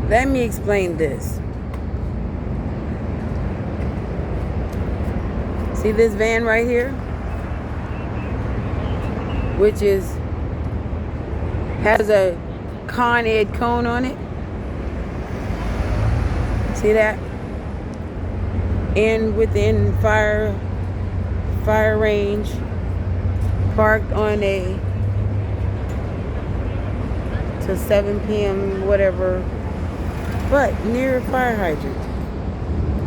Let me explain this. See this van right here? Which has a Con Ed cone on it. See that? Within fire range, parked on a till 7 p.m. whatever, but near a fire hydrant.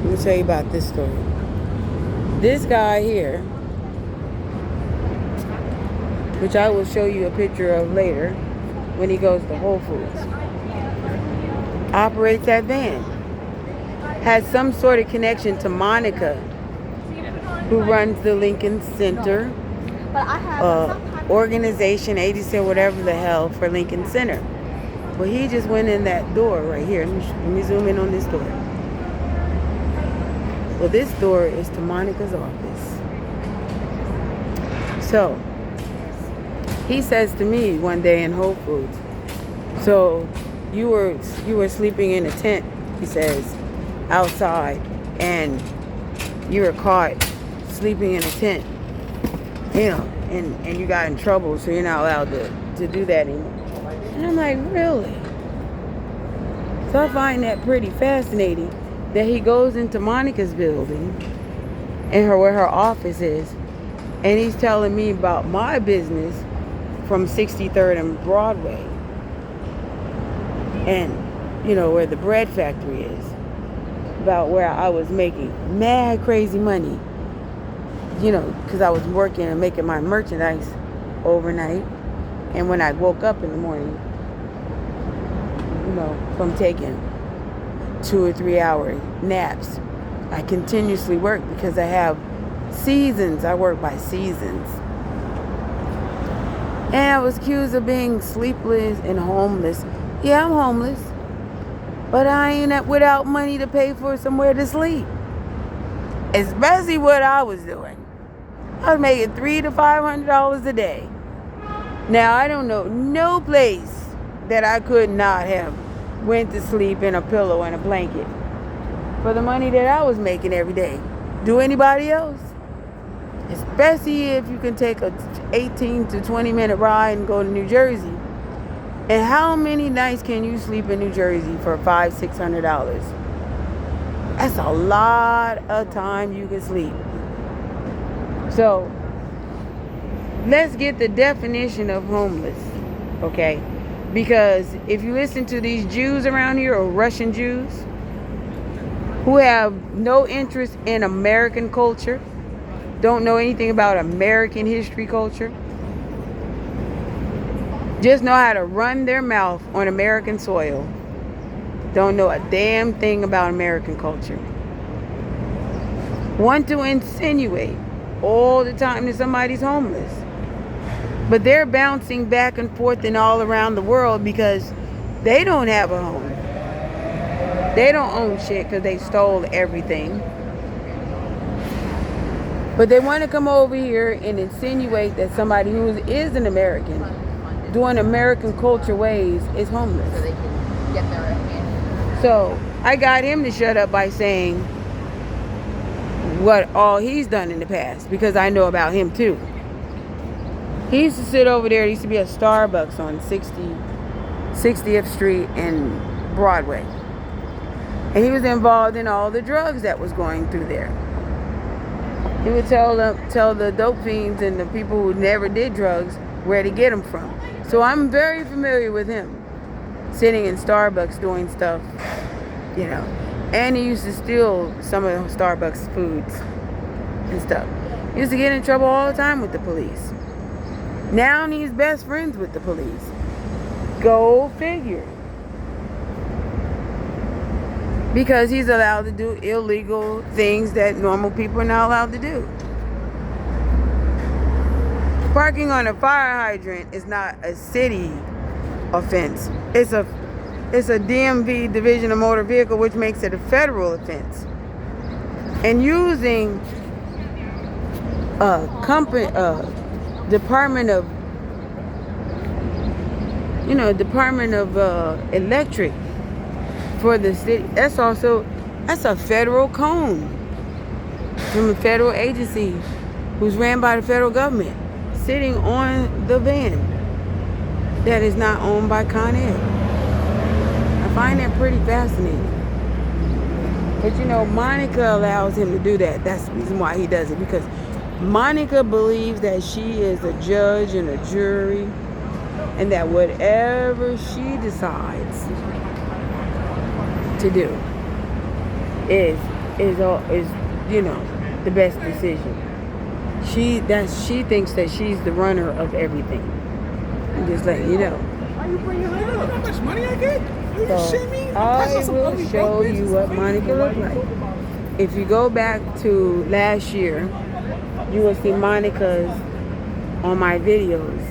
Let me tell you about this story. This guy here, which I will show you a picture of later when he goes to Whole Foods, operates that van. Has some sort of connection to Monica, who runs the Lincoln Center organization, agency, or whatever the hell for Lincoln Center. Well, he just went in that door right here. Let me zoom in on this door. Well, this door is to Monica's office. So, he says to me one day in Whole Foods, so you were sleeping in a tent, he says, outside, and you were caught sleeping in a tent, and you got in trouble, so you're not allowed to do that anymore. And I'm like, really? So I find that pretty fascinating that he goes into Monica's building and where her office is, and he's telling me about my business from 63rd and Broadway, and where the bread factory is, about where I was making mad crazy money, because I was working and making my merchandise overnight, and when I woke up in the morning, from taking 2 or 3 hour naps, I continuously work because I have seasons. I work by seasons. And I was accused of being sleepless and homeless. Yeah, I'm homeless, but I ain't without money to pay for somewhere to sleep. Especially what I was doing. I was making $300 to $500 a day. Now, I don't know no place that I could not have went to sleep in a pillow and a blanket for the money that I was making every day. Do anybody else? Especially if you can take a 18 to 20 minute ride and go to New Jersey. And how many nights can you sleep in New Jersey for $500, $600? That's a lot of time you can sleep. So, let's get the definition of homeless, okay? Because if you listen to these Jews around here, or Russian Jews, who have no interest in American culture, don't know anything about American history, culture, just know how to run their mouth on American soil, don't know a damn thing about American culture, want to insinuate all the time that somebody's homeless. But they're bouncing back and forth and all around the world because they don't have a home. They don't own shit because they stole everything. But they want to come over here and insinuate that somebody who is an American, doing American culture ways, is homeless. So they can get their hand. So I got him to shut up by saying what all he's done in the past, because I know about him too. He used to sit over there. There used to be a Starbucks on 60th Street and Broadway. And he was involved in all the drugs that was going through there. He would tell the dope fiends and the people who never did drugs where to get them from. So I'm very familiar with him. Sitting in Starbucks doing stuff, And he used to steal some of the Starbucks foods and stuff. He used to get in trouble all the time with the police. Now he's best friends with the police. Go figure. Because he's allowed to do illegal things that normal people are not allowed to do. Parking on a fire hydrant is not a city offense. It's a DMV, Division of Motor Vehicle, which makes it a federal offense. And using Department of Electric for the city. That's a federal cone from a federal agency who's ran by the federal government, sitting on the van that is not owned by Con Ed. I find that pretty fascinating. But you know, Monica allows him to do that. That's the reason why he does it, because Monica believes that she is a judge and a jury, and that whatever she decides to do is you know, the best decision. She thinks that she's the runner of everything. I'm just letting you know. Why you bringing her up? How much money I get? Are you shitting me? I will show you what Monica looked like. If you go back to last year, you will see Monica's on my videos.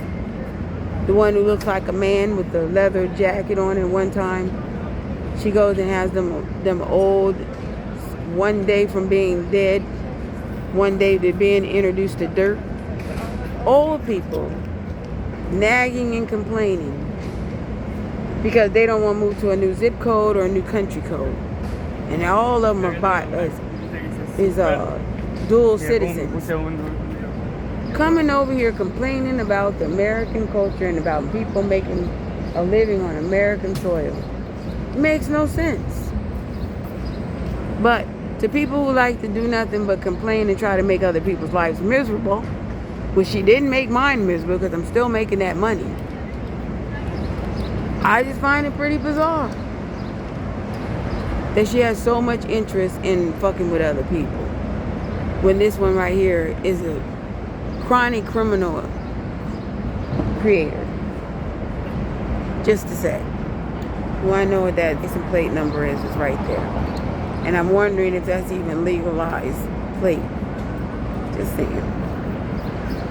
The one who looks like a man with the leather jacket on at one time. She goes and has them old, one day from being dead, one day to being introduced to dirt. Old people nagging and complaining because they don't want to move to a new zip code or a new country code. And all of them are dual citizens. Coming over here complaining about the American culture and about people making a living on American soil. It makes no sense. But to people who like to do nothing but complain and try to make other people's lives miserable, which she didn't make mine miserable because I'm still making that money, I just find it pretty bizarre that she has so much interest in fucking with other people, when this one right here is a chronic criminal creator. Just to say. Well, I know what that license plate number is. It's right there. And I'm wondering if that's even legalized plate. Just saying.